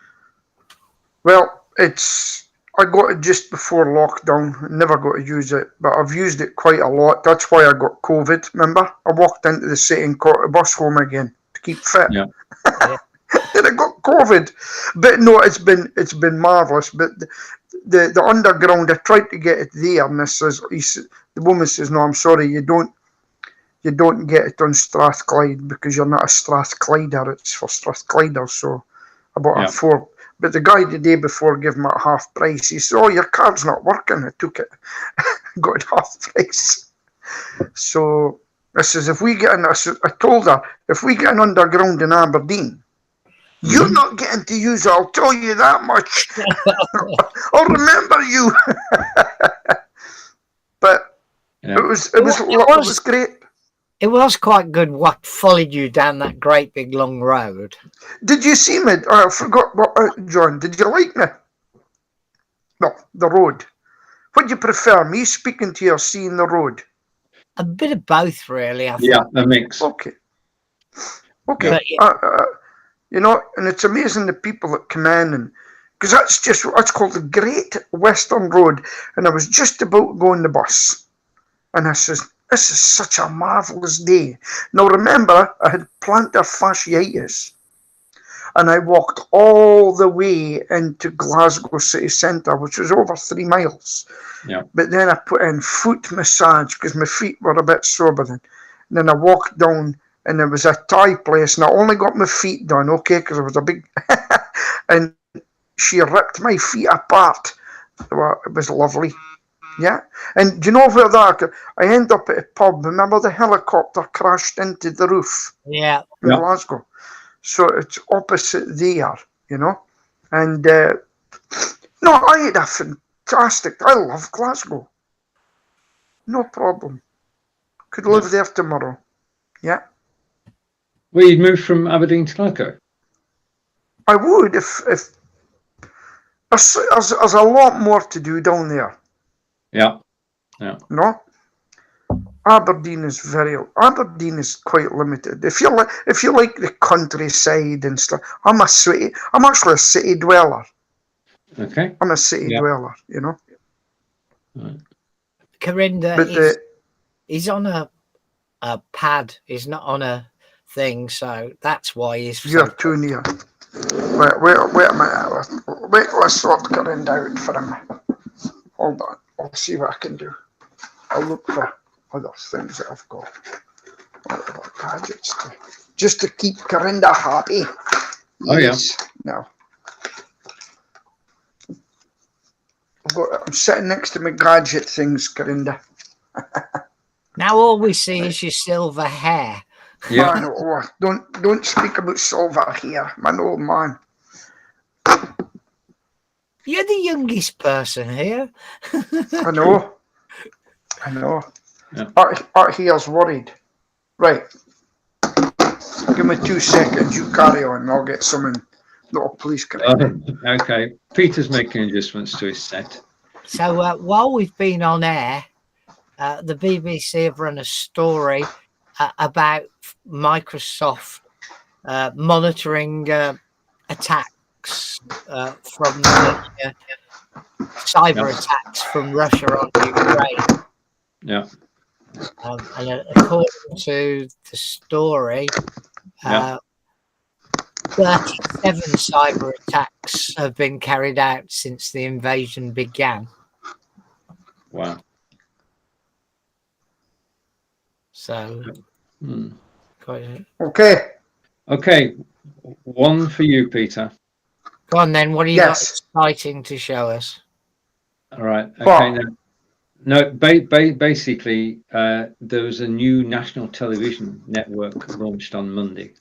Well, I got it just before lockdown. Never got to use it, but I've used it quite a lot. That's why I got COVID. Remember, I walked into the city and caught a bus home again to keep fit. Yeah. And I got COVID. But no, it's been marvelous. But the underground, I tried to get it there, and the woman says, "No, I'm sorry, you don't get it on Strathclyde because you're not a Strathclyder. It's for Strathclyders." So I bought a 4. But the guy the day before gave me a half price. He said, "Oh, your card's not working." I took it, got it half price. So I says, I told her, if we get an underground in Aberdeen, you're not getting to use it. I'll tell you that much. I'll remember you. But it was great. It was quite good what followed you down that great big long road. Did you see me? I forgot, John, did you like me? No, the road. What do you prefer, me speaking to you or seeing the road? A bit of both, really, I think. Yeah, a mix. Okay. But, you know, and it's amazing the people that come in, and because that's called the Great Western Road, and I was just about to go on the bus, and I says, "This is such a marvellous day." Now remember, I had plantar fasciitis. and I walked all the way into Glasgow city centre, which was over 3 miles. Yeah. But then I put in foot massage because my feet were a bit sore by then. And then I walked down, and there was a Thai place, and I only got my feet done, okay, because it was a big... and she ripped my feet apart. Well, it was lovely. Yeah. And do you know where that... I end up at a pub. Remember the helicopter crashed into the roof? Yeah. In Glasgow. So it's opposite there, you know. And no, I had a fantastic... I love Glasgow. No problem. Could live there tomorrow. Yeah. Well, you'd move from Aberdeen to Glasgow. I would if there's a lot more to do down there. Yeah. Yeah. No? Aberdeen is quite limited. If you like the countryside and stuff, I'm actually a city dweller. Okay. I'm a city dweller, you know. Right. Corinda, he's on a pad. He's not on a thing, so that's why he's... You're too near. Wait a minute. Wait, let's sort Corinda out for him. Hold on. I'll see what I can do. I'll look for other things that I've got. Other gadgets just to keep Corinda happy. Oh, yes. No. I'm sitting next to my gadget things, Corinda. Now all we see is your silver hair. Yeah. Man, don't speak about silver here, man, old man. You're the youngest person here. I know. Yeah. Art here's worried. Right. Give me 2 seconds. You carry on. I'll get someone. Little police coming. Okay. Peter's making adjustments to his set. So while we've been on air, the BBC have run a story about Microsoft monitoring attacks from cyber attacks from Russia on Ukraine. Yeah. And according to the story, 37 cyber attacks have been carried out since the invasion began. Wow. So, Okay. One for you, Peter. Go on then. What are you got exciting to show us? All right. Okay. No, basically, there was a new national television network launched on Monday.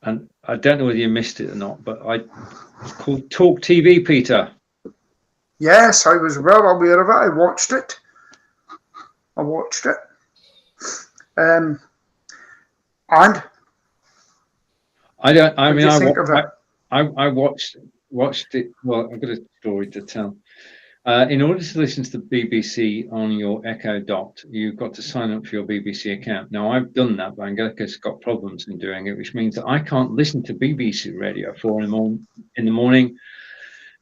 And I don't know whether you missed it or not, but it's called Talk TV, Peter. Yes, I was well aware of it. I watched it. And I watched it. Well, I've got a story to tell. In order to listen to the BBC on your Echo Dot, you've got to sign up for your BBC account. Now, I've done that, but Angelica's got problems in doing it, which means that I can't listen to BBC Radio 4 in the morning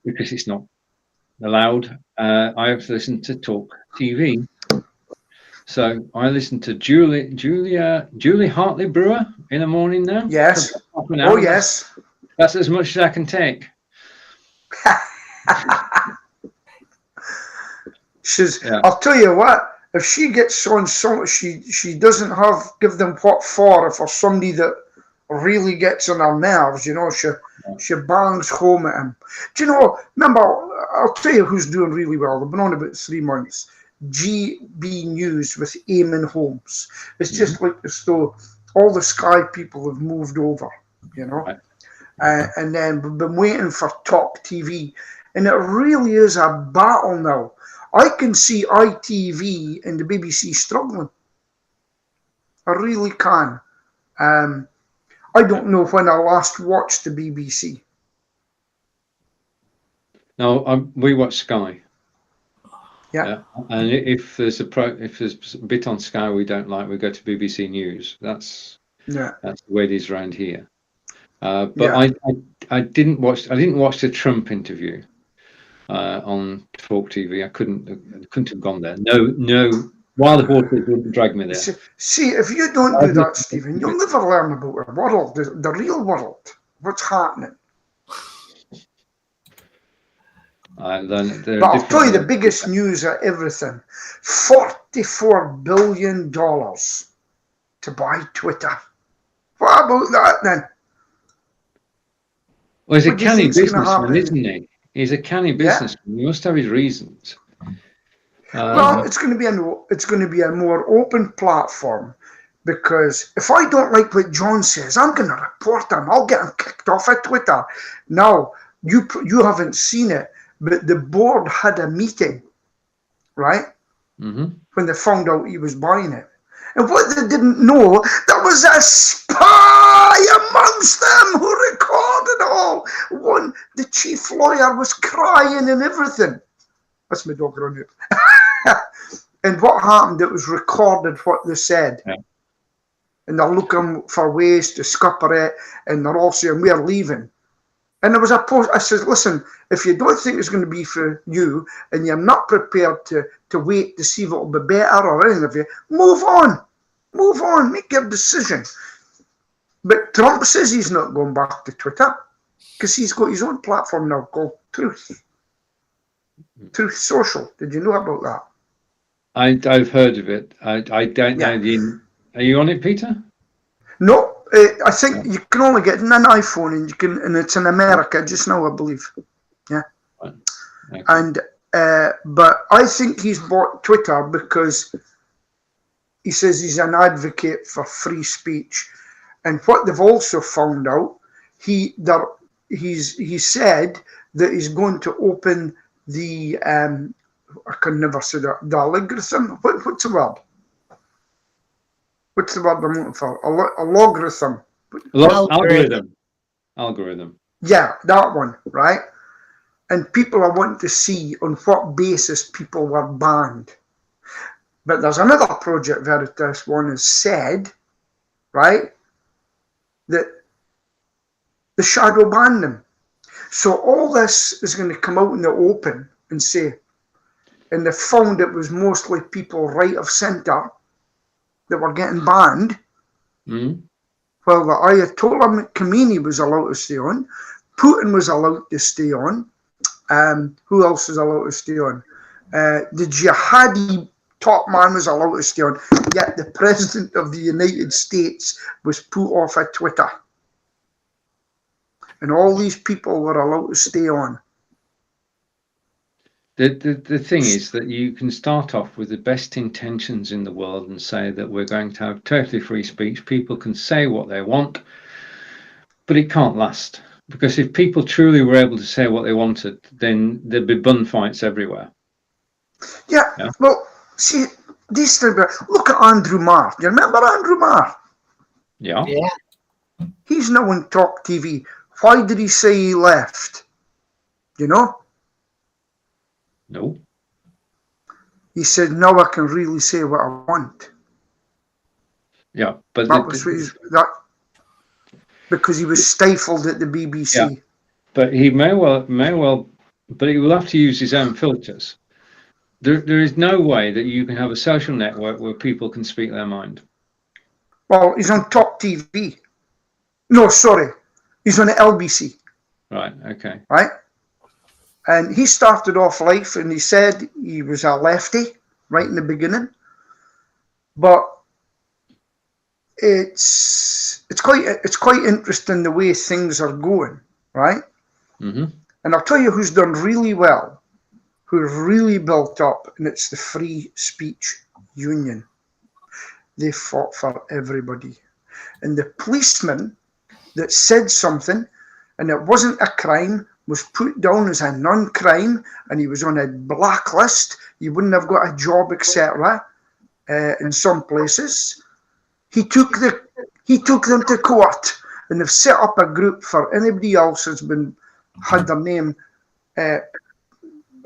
because it's not allowed. I have to listen to Talk TV. So I listen to Julie Hartley Brewer in the morning now. Yes. Oh, yes. That's as much as I can take. I'll tell you what, if she gets on she doesn't give them what for somebody that really gets on her nerves, you know, she bangs home at him. Do you know, remember, I'll tell you who's doing really well. They've been on about 3 months. GB News with Eamon Holmes. It's just like as though all the Sky people have moved over, you know. Right. And then we've been waiting for Talk TV, and it really is a battle now. I can see ITV and the BBC struggling. I really can. I don't know when I last watched the BBC. No, we watch Sky. Yeah. And if there's a bit on Sky we don't like, we go to BBC News. That's the way it is around here. But I didn't watch the Trump interview on Talk TV. I couldn't have gone there. No Wild horses wouldn't drag me there. See, if you don't do that, Stephen, you'll never learn about the world, the real world, what's happening. But I'll tell you the biggest news of everything. $44 billion to buy Twitter. What about that then? Well, he's a canny businessman, isn't he? He's a canny businessman. He must have his reasons. Well, it's going to be a more open platform, because if I don't like what John says, I'm going to report him. I'll get him kicked off of Twitter. Now, you haven't seen it, but the board had a meeting, right? Mm-hmm. When they found out he was buying it. And what they didn't know, there was a spy amongst them who recorded it all. The chief lawyer was crying and everything. That's my dog running. And what happened, it was recorded what they said. Yeah. And they're looking for ways to scupper it, and they're all saying, we're leaving. And there was a post, I said, listen, if you don't think it's going to be for you, and you're not prepared to wait to see if it'll be better or anything of you, move on. Move on, make your decision. But Trump says he's not going back to Twitter, because he's got his own platform now called Truth. Truth Social. Did you know about that? I've heard of it. I don't know. Are you on it, Peter? No, I think you can only get an iPhone, and it's in America just now, I believe. Yeah. Right. Okay. And but I think he's bought Twitter because he says he's an advocate for free speech. And what they've also found out, he said that he's going to open the I can never say that, the algorithm. What's the word? What's the word I'm looking for? A logarithm. Algorithm. Yeah, that one, right? And people are wanting to see on what basis people were banned. But there's another Project Veritas one has said, right, that the shadow banned them. So all this is going to come out in the open and say, and they found it was mostly people right of centre that were getting banned. Mm. Well, the Ayatollah Khomeini was allowed to stay on. Putin was allowed to stay on. Who else was allowed to stay on? The jihadi top man was allowed to stay on. Yet the president of the United States was put off of Twitter. And all these people were allowed to stay on. The thing is that you can start off with the best intentions in the world and say that we're going to have totally free speech. People can say what they want, but it can't last. Because if people truly were able to say what they wanted, then there'd be bun fights everywhere. Yeah. Well, see, this look at Andrew Marr. Do you remember Andrew Marr? Yeah. He's now on Talk TV. Why did he say he left? You know? No. He said, now I can really say what I want. Yeah, but because he was stifled at the BBC. Yeah, but he may well, but he will have to use his own filters. There is no way that you can have a social network where people can speak their mind. Well, he's on Talk TV. No, sorry. He's on LBC. Right, okay. Right? And he started off life and he said he was a lefty right in the beginning. But it's quite interesting the way things are going, right? Mm-hmm. And I'll tell you who's done really well, who's really built up, and it's the Free Speech Union. They fought for everybody. And the policeman that said something and it wasn't a crime was put down as a non-crime, and he was on a blacklist. You wouldn't have got a job, etc. In some places. He took them to court, and they've set up a group for anybody else that's had their name. I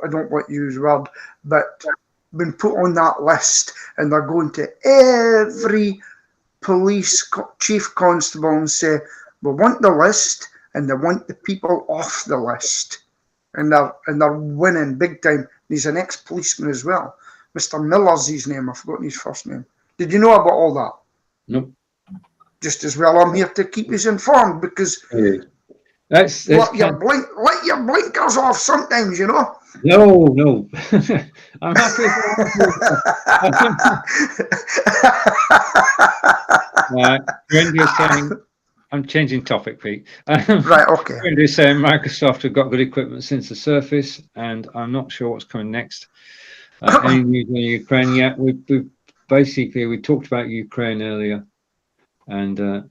don't want to use the word, but been put on that list, and they're going to every police chief constable and say, we want the list, and they want the people off the list, and they're winning big time. He's an ex-policeman as well, Mr. Miller's his name. I've forgotten his first name. Did you know about all that? Nope. Just as well, I'm here to keep you informed because That's let your blinkers off sometimes, you know. No. I'm happy. Saying, I'm changing topic, Pete. Right, okay. Wendy's saying Microsoft have got good equipment since the Surface, and I'm not sure what's coming next. Any news on Ukraine yet? We basically we talked about Ukraine earlier, and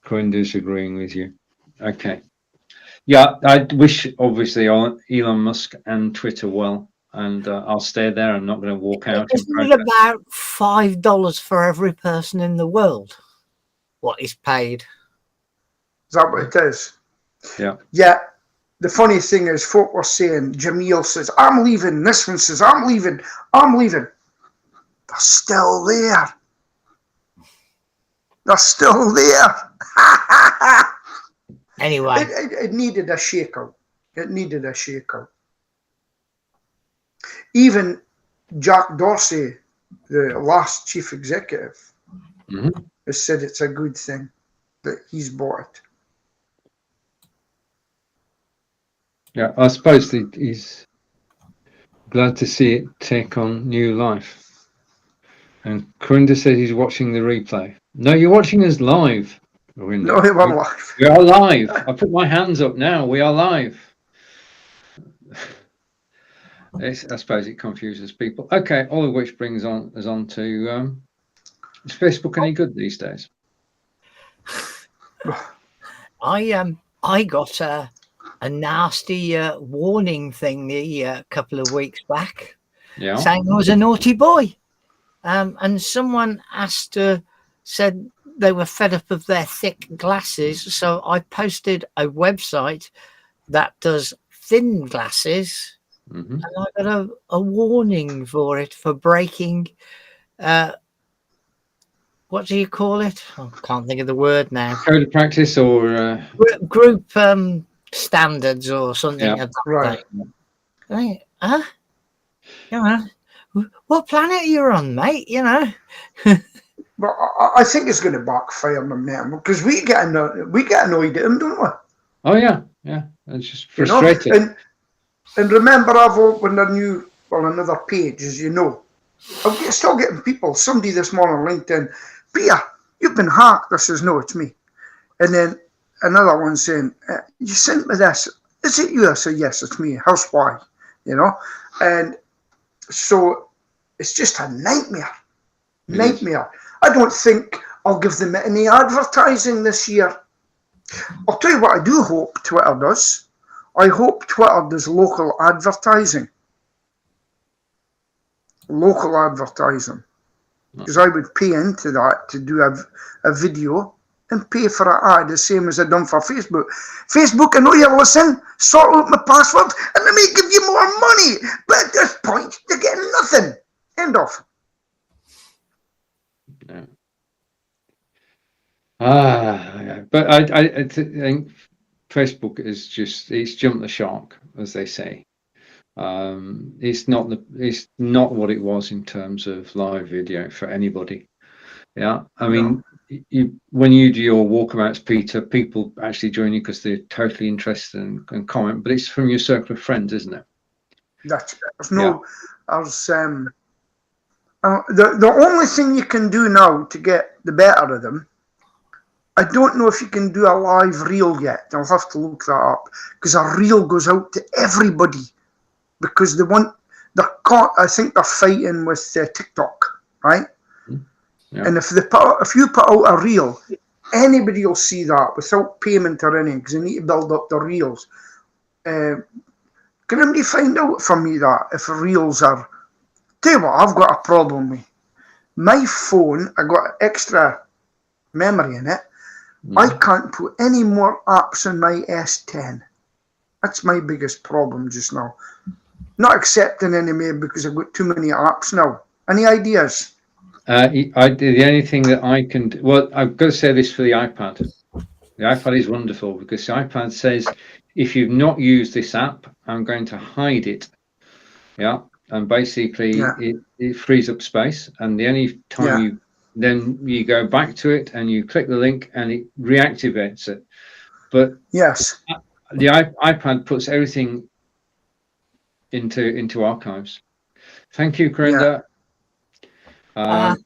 Corinda's agreeing with you. Okay. Yeah, I wish obviously Elon Musk and Twitter well, and I'll stay there. I'm not going to walk out. Isn't it about $5 for every person in the world? What is paid? Is that what it is? Yeah. Yeah. The funny thing is, folk were saying, Jamil says, I'm leaving. This one says, I'm leaving. They're still there. They're still there. Anyway. It needed a shakeout. Even Jack Dorsey, the last chief executive, has said it's a good thing that he's bought it. Yeah, I suppose he's glad to see it take on new life. And Corinda said he's watching the replay. No, you're watching us live, Corinda. No, we're live. We are live. I put my hands up now. We are live. I suppose it confuses people. Okay, all of which brings us on to is Facebook any good these days? I got a nasty warning thing a couple of weeks back, saying I was a naughty boy, and someone said they were fed up of their thick glasses, so I posted a website that does thin glasses, and I got a warning for it for breaking. What do you call it? I can't think of the word now. Code of practice or group standards or something. Yeah. Right. Huh? You know, what planet are you on, mate? You know. But I think it's going to backfire on them now because we get annoyed at him, don't we? Oh yeah. It's just frustrating. You know? And remember, I've opened another page, as you know. I'm still getting people. Somebody this morning on LinkedIn, Peter, you've been hacked. I says, no, it's me. And then another one saying, you sent me this. Is it you? I said, yes, it's me. How's why? You know? And so it's just a nightmare. Nightmare. I don't think I'll give them any advertising this year. I'll tell you what I do hope Twitter does. I hope Twitter does local advertising. Local advertising. Because I would pay into that to do a video and pay for an ad, the same as I done for Facebook. Facebook, I know you're listening, sort out my password, and let me give you more money. But at this point, you're getting nothing. End of. No. But I think Facebook is it's jumped the shark, as they say. It's not what it was in terms of live video for anybody. Yeah, I mean, when you do your walkabouts, Peter, people actually join you because they're totally interested and comment. But it's from your circle of friends, isn't it? There's no. The only thing you can do now to get the better of them, I don't know if you can do a live reel yet. I'll have to look that up because a reel goes out to everybody. Because I think they're fighting with TikTok, right? Yeah. And if you put out a reel, anybody will see that without payment or anything, because they need to build up the reels. Can anybody find out for me that if reels are? Tell you what, I've got a problem with my phone. I got extra memory in it. I can't put any more apps on my S10. That's my biggest problem just now. Not accepting any more because I've got too many apps now. Any ideas? The only thing that I can do, well, I've got to say this for the iPad. The iPad is wonderful because the iPad says, if you've not used this app, I'm going to hide it. Yeah. and basically it frees up space. And the only time you go back to it and you click the link and it reactivates it. But yes, the iPad puts everything into archives. Thank you, Corinda. But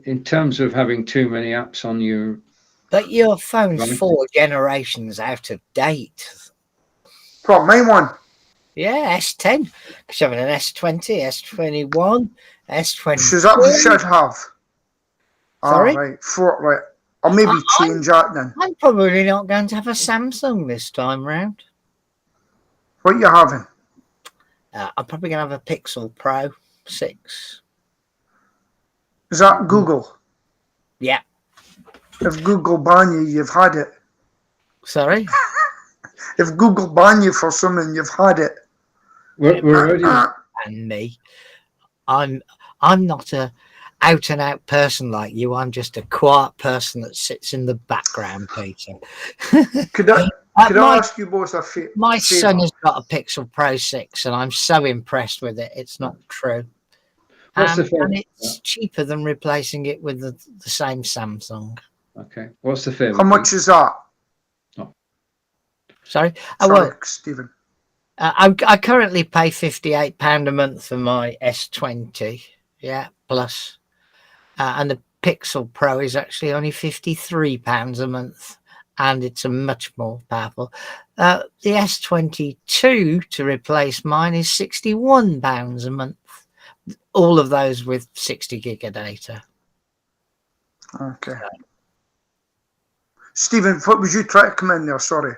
in terms of having too many apps on your... But your phone's 4 generations out of date. What, my one? Yeah, S10. Because you have an S20, S21, S20. Should have. Sorry? Right. Right. Or maybe change that then. I'm probably not going to have a Samsung this time round. What are you having? I'm probably going to have a Pixel Pro 6. Is that Google? Yeah. If Google ban you, you've had it. Sorry? If Google ban you for something, you've had it. We're already... And me. I'm not a out and out person like you. I'm just a quiet person that sits in the background, Peter. Could I ask you both a favor? My son has got a Pixel Pro 6 and I'm so impressed with it. It's not true. And it's cheaper than replacing it with the same Samsung. Okay. What's the favour? How much is that? Oh. Sorry? Stephen. I currently pay £58 a month for my S20. Yeah, plus. And the Pixel Pro is actually only £53 a month. And it's a much more powerful. The S22 to replace mine is £61 a month. All of those with 60 gig of data. Okay. Stephen, what would you try to come in there? Sorry.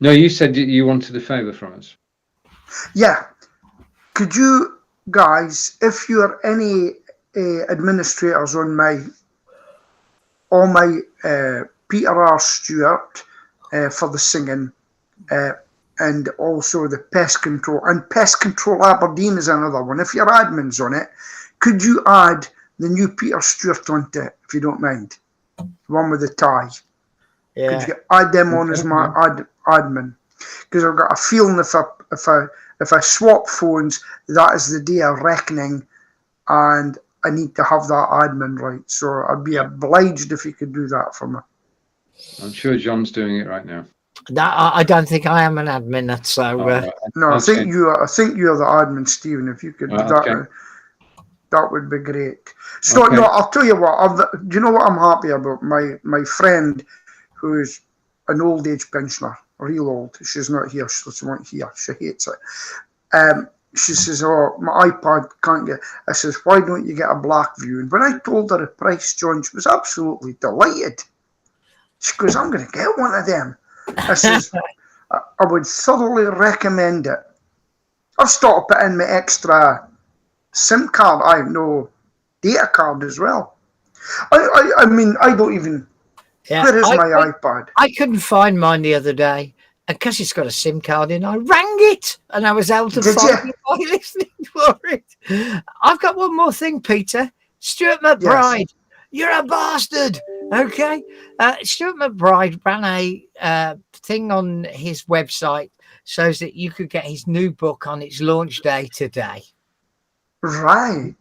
No, you said you wanted a favour from us. Yeah. Could you guys, if you're any administrators on my Peter R. Stewart for the singing, and also the pest control, and pest control Aberdeen is another one. If you're admins on it, could you add the new Peter Stewart onto it, if you don't mind? The one with the tie. Yeah. Could you add them on as my admin? Because I've got a feeling if I swap phones, that is the day of reckoning, and I need to have that admin right. So I'd be obliged if you could do that for me. I'm sure John's doing it right now. I don't think I am an admin. So no, I think you're the admin, Stephen. If you could do that, that would be great. So no, I'll tell you what. Do you know what I'm happy about? My friend, who is an old age pensioner, real old. She's not here. She's not here. She hates it. She says, "Oh, my iPad can't get." I says, "Why don't you get a black view?" And when I told her the price, John, she was absolutely delighted. She goes, "I'm going to get one of them." I says, I would thoroughly recommend it. I've started putting my extra SIM card. I have no data card as well. I mean, I don't even. Where is my iPad? I couldn't find mine the other day. And because it's got a SIM card in, I rang it and I was able to find it by listening for it. I've got one more thing, Peter. Stuart McBride, you're a bastard. Okay. Stuart McBride ran a thing on his website so that you could get his new book on its launch day today. Right.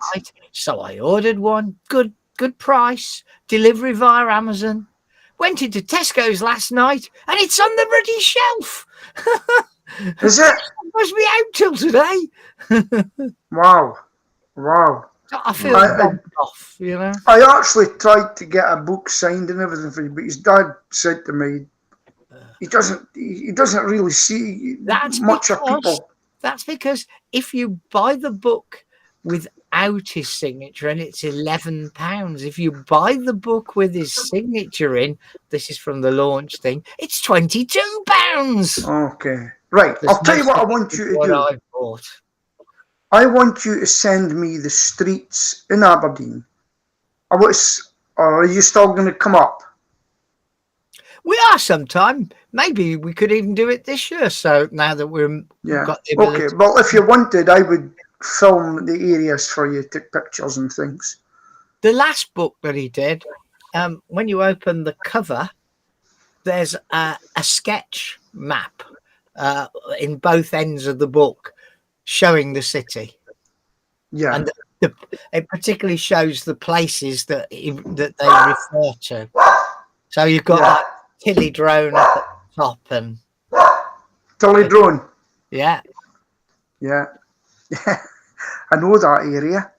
So I ordered one. Good price. Delivery via Amazon. Went into Tesco's last night and it's on the bloody shelf. Is it? It must be out till today. Wow. I feel off, you know. I actually tried to get a book signed and everything for you, but his dad said to me he doesn't really see much of people. That's because if you buy the book without his signature and it's £11. If you buy the book with his signature in, this is from the launch thing, it's £22. Okay. Right. I'll tell you what I want you to do. I want you to send me the streets in Aberdeen. Or are you still going to come up? We are sometime. Maybe we could even do it this year. So now that we've got the ability. Okay. Well, if you wanted, I would film the areas for you, take pictures and things. The last book that he did, when you open the cover, there's a sketch map in both ends of the book showing the city. Yeah. And it particularly shows the places that that they refer to. So you've got like Tillydrone up at the top and Tillydrone. Yeah. Yeah. I know that area.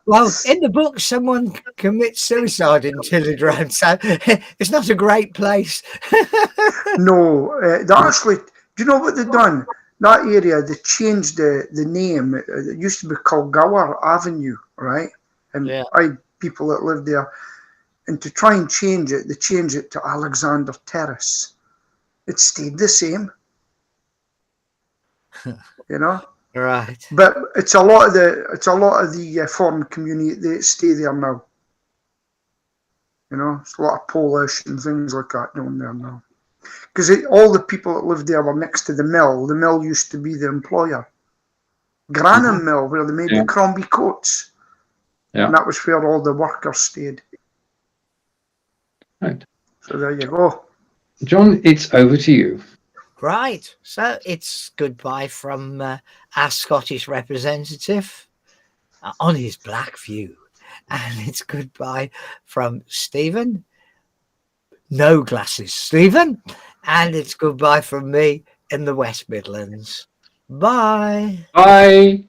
Well, in the book, someone commits suicide in Tillydrone, so it's not a great place. No, they actually, do you know what they've done? That area, they changed the name. It used to be called Gower Avenue, right? And I had people that lived there. And to try and change it, they changed it to Alexander Terrace. It stayed the same. You know? Right. But it's a lot of the foreign community that stay there now. You know, it's a lot of Polish and things like that down there now. Because all the people that lived there were next to the mill. The mill used to be the employer. Granham Mill, where they made the Crombie coats. Yeah. And that was where all the workers stayed. Right. So there you go. John, it's over to you. Right. So it's goodbye from our Scottish representative on his Black View. And it's goodbye from Stephen. No glasses, Stephen. And it's goodbye from me in the West Midlands. Bye. Bye.